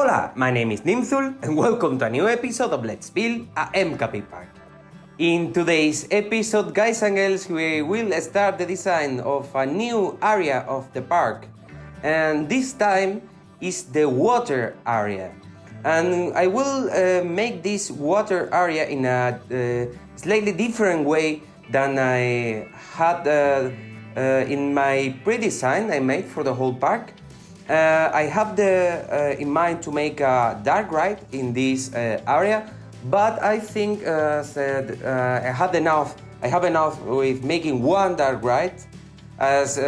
Hola, my name is Nimzul and welcome to a new episode of Let's Build a MKP Park. In today's episode, guys and girls, we will start the design of a new area of the park, and this time is the water area. And I will make this water area in a slightly different way than I had in my pre-design I made for the whole park. I have in mind to make a dark ride in this area, but I think I have enough with making one dark ride. As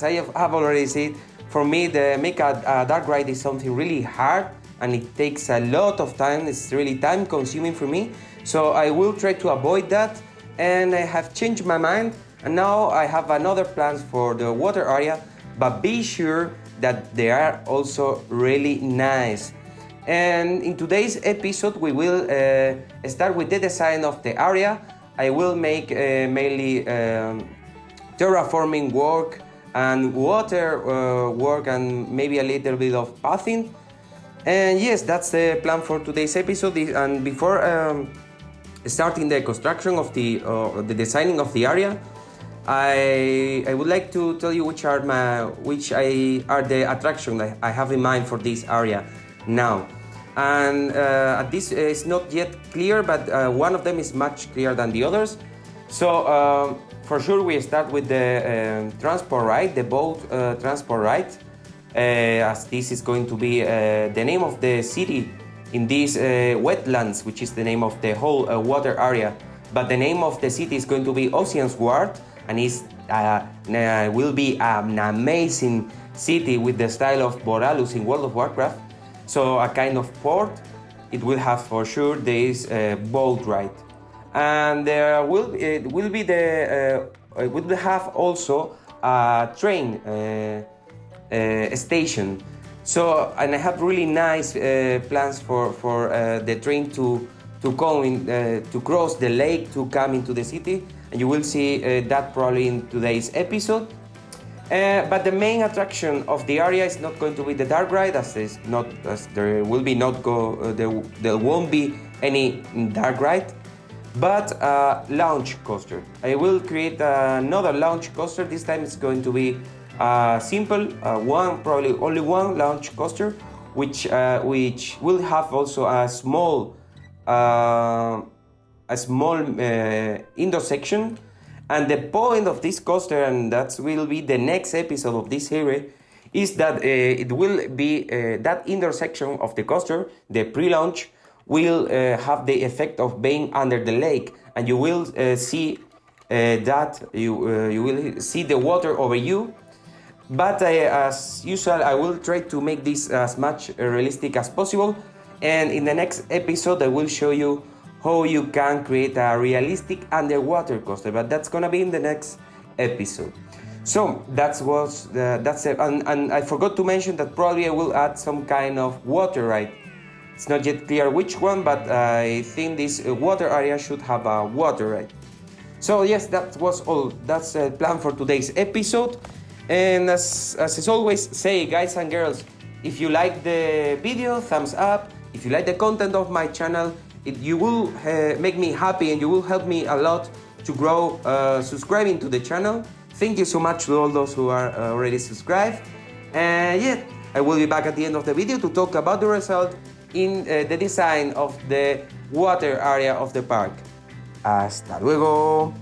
I have already said, for me the make a dark ride is something really hard and it takes a lot of time. It's really time consuming for me, so I will try to avoid that, and I have changed my mind and now I have another plans for the water area, but be sure that they are also really nice. And in today's episode we will start with the design of the area. I will make mainly terraforming work and water work and maybe a little bit of pathing. And yes, that's the plan for today's episode. And before starting the construction of the designing of the area, I would like to tell you which are the attractions that I have in mind for this area now. And this is not yet clear, but one of them is much clearer than the others. So for sure we start with the transport ride, the boat transport ride, as this is going to be the name of the city in this Wetlands, which is the name of the whole water area. But the name of the city is going to be Ocean's Ward, and it will be an amazing city with the style of Boralus in World of Warcraft. So a kind of port. It will have for sure this boat ride, and it will have also a train station. So, and I have really nice plans for the train to come in, to cross the lake to come into the city, and you will see that probably in today's episode. But the main attraction of the area is not going to be the dark ride, as there won't be any dark ride, but a launch coaster. I will create another launch coaster. This time it's going to be simple, probably only one launch coaster, which will have also a small indoor section. And the point of this coaster, and that will be the next episode of this series, is that it will be that indoor section of the coaster, the pre-launch, will have the effect of being under the lake, and you will see you will see the water over you. But as usual, I will try to make this as much realistic as possible, and in the next episode I will show you how you can create a realistic underwater coaster, but that's gonna be in the next episode. So that's it. And I forgot to mention that probably I will add some kind of water ride. It's not yet clear which one, but I think this water area should have a water ride. So yes, that was all. That's the plan for today's episode. And as I always say, guys and girls, if you like the video, thumbs up. If you like the content of my channel, you will make me happy and you will help me a lot to grow subscribing to the channel. Thank you so much to all those who are already subscribed. And yeah, I will be back at the end of the video to talk about the result in the design of the water area of the park. Hasta luego.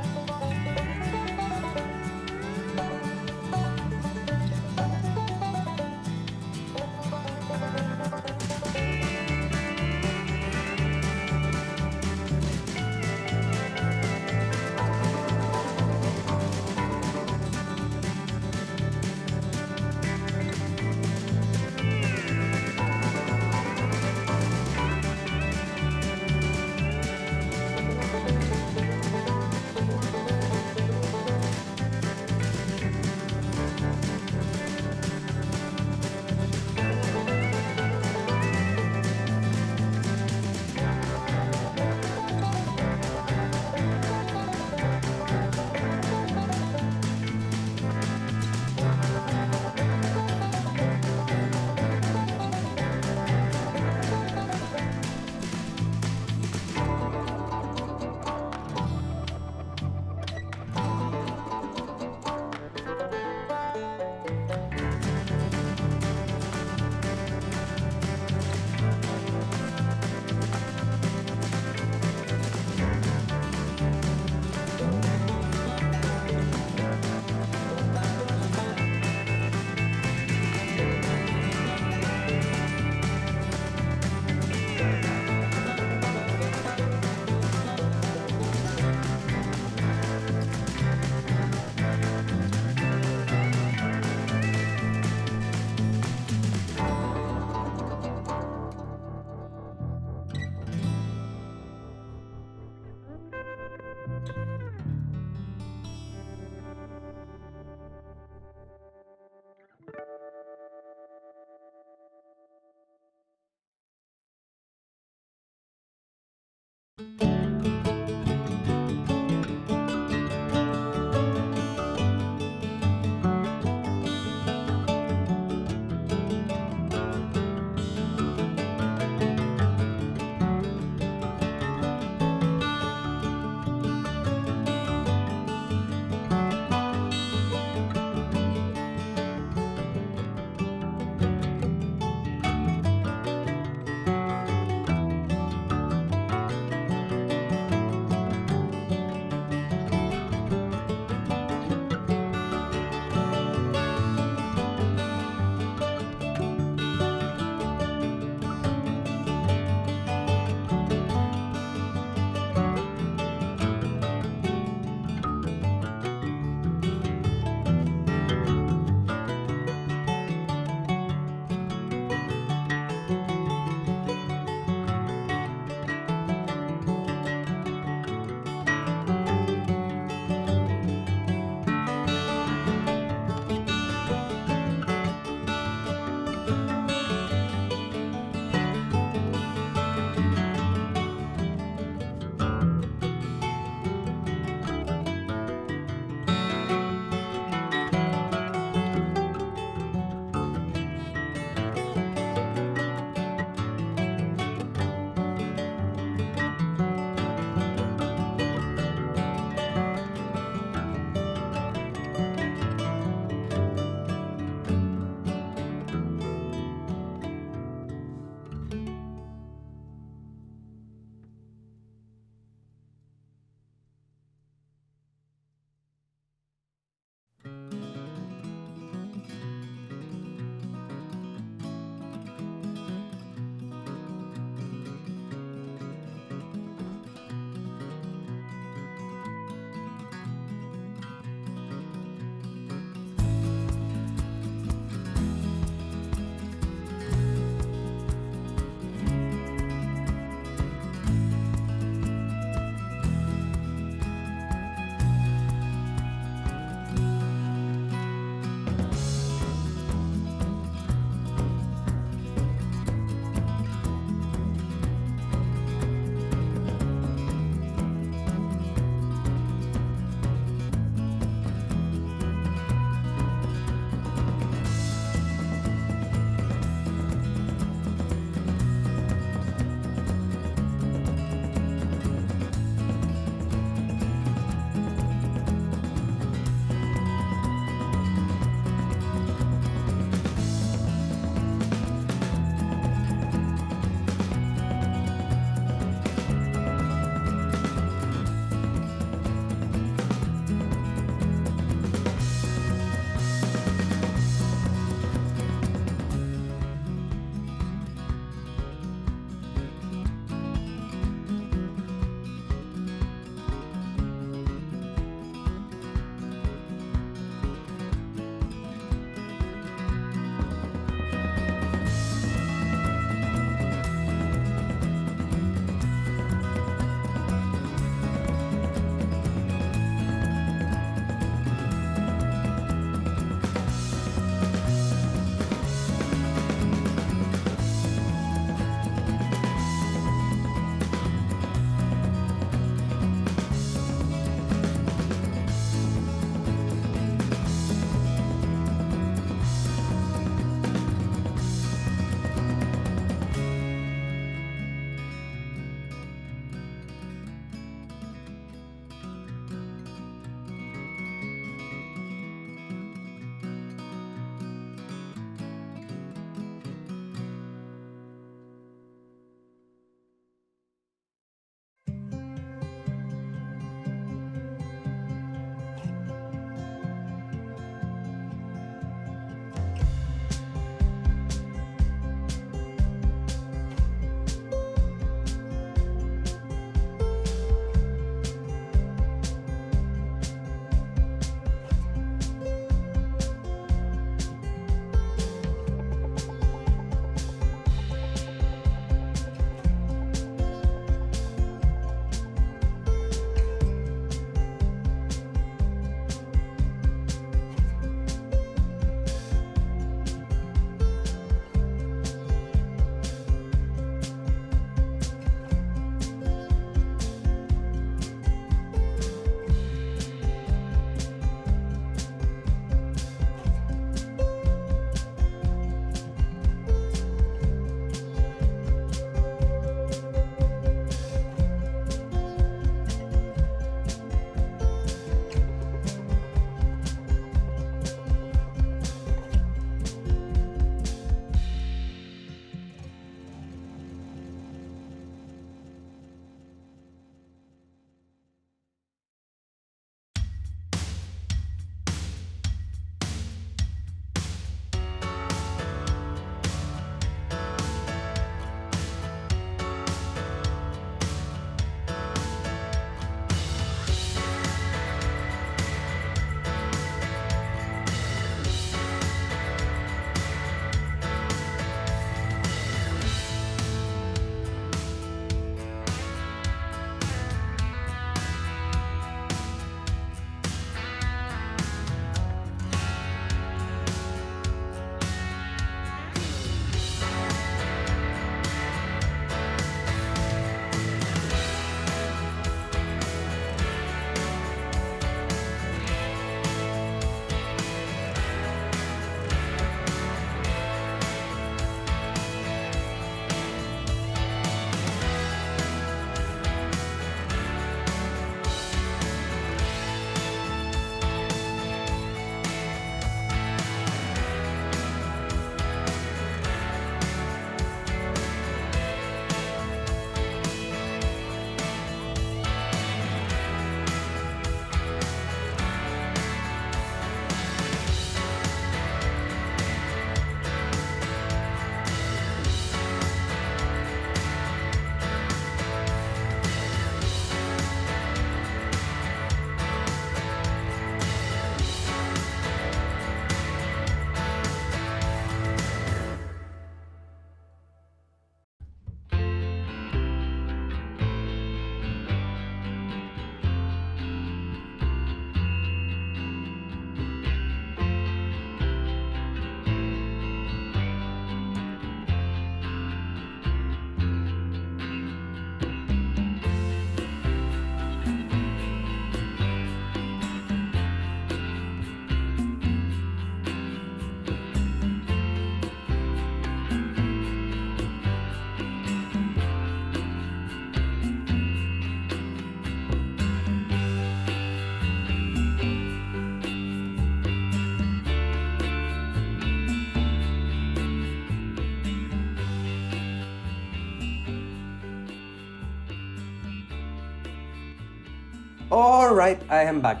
Alright, I am back.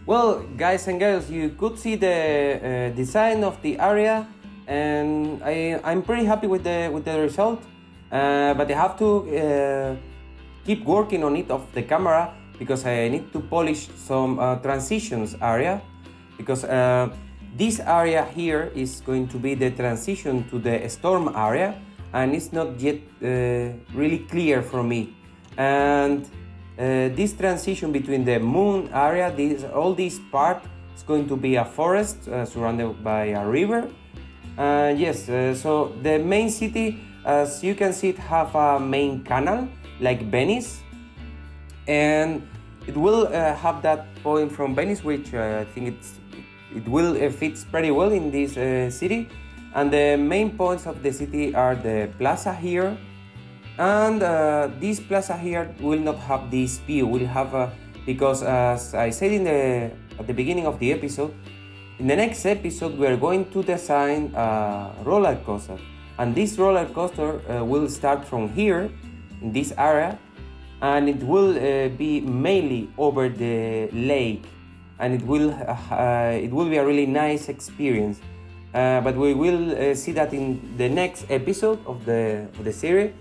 Well, guys and girls, you could see the design of the area, and I'm pretty happy with the result. But I have to keep working on it off the camera because I need to polish some transitions area, because this area here is going to be the transition to the storm area, and it's not yet really clear for me. And this transition between the moon area, all this part is going to be a forest surrounded by a river. Yes, so the main city, as you can see, it have a main canal like Venice, and it will have that point from Venice, which I think it will fits pretty well in this city. And the main points of the city are the plaza here, and this plaza here will not have this view. Will have because, as I said at the beginning of the episode, in the next episode we are going to design a roller coaster, and this roller coaster will start from here in this area, and it will be mainly over the lake, and it will be a really nice experience. But we will see that in the next episode of the series.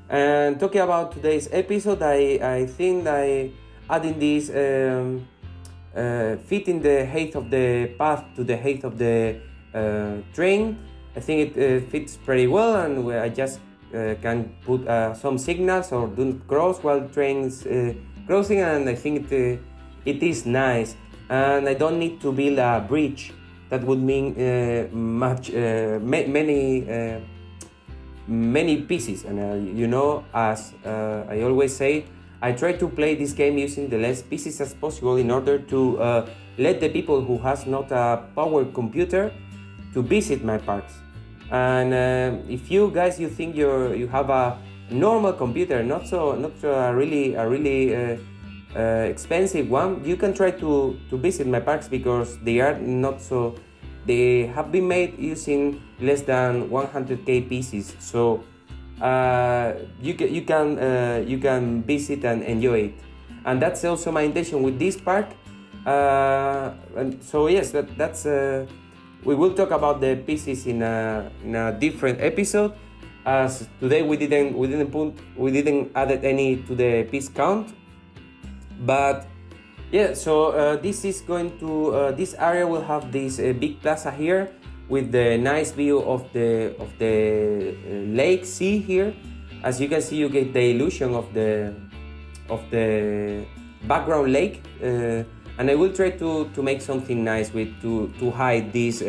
And talking about today's episode, I think I adding this fitting the height of the path to the height of the train. I think it fits pretty well, and I just can put some signals or do not cross while trains crossing, and I think it is nice. And I don't need to build a bridge. That would mean many pieces, and you know, as I always say, I try to play this game using the less pieces as possible in order to let the people who has not a power computer to visit my parks. And if you guys think you have a normal computer, not a really expensive one, you can try to visit my parks, because they are not so. They have been made using less than 100k pieces, so you can visit and enjoy it, and that's also my intention with this park. And so yes, that's we will talk about the pieces in a different episode, as today we didn't add any to the piece count, but. Yeah, so this is going to this area will have this big plaza here with the nice view of the lake sea here. As you can see, you get the illusion of the background lake, and I will try to make something nice with to hide this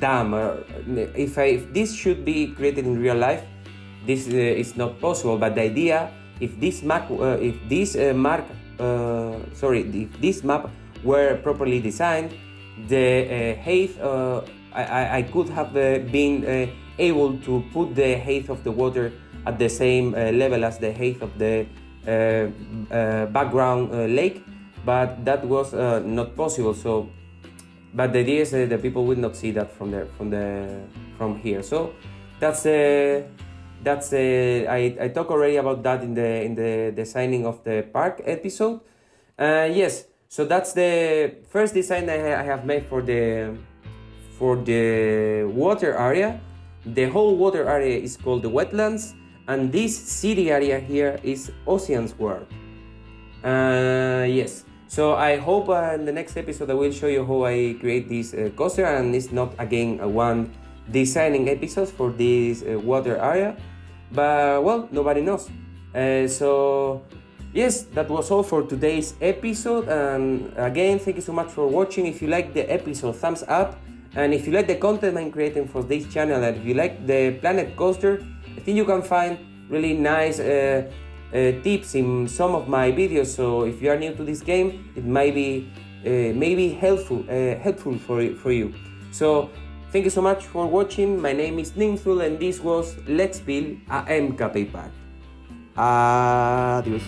dam. If this should be created in real life, this is not possible. But the idea. If this map were properly designed, the height I could have been able to put the height of the water at the same level as the height of the background lake, but that was not possible. So, but the idea is the people will not see that from here. So that's I talked already about that in the designing of the park episode. Yes, so that's the first design I have made for the water area. The whole water area is called the Wetlands, and this city area here is Ocean's World. Yes, so I hope in the next episode I will show you how I create this coaster, and it's not again one designing episode for this water area. But well, nobody knows. So yes, that was all for today's episode, and again, thank you so much for watching. If you like the episode, thumbs up, and if you like the content I'm creating for this channel, and if you like the Planet Coaster, I think you can find really nice tips in some of my videos. So if you are new to this game, it might be maybe helpful for you. So thank you so much for watching. My name is Ninthul, and this was Let's Build a MKP Park. Adios.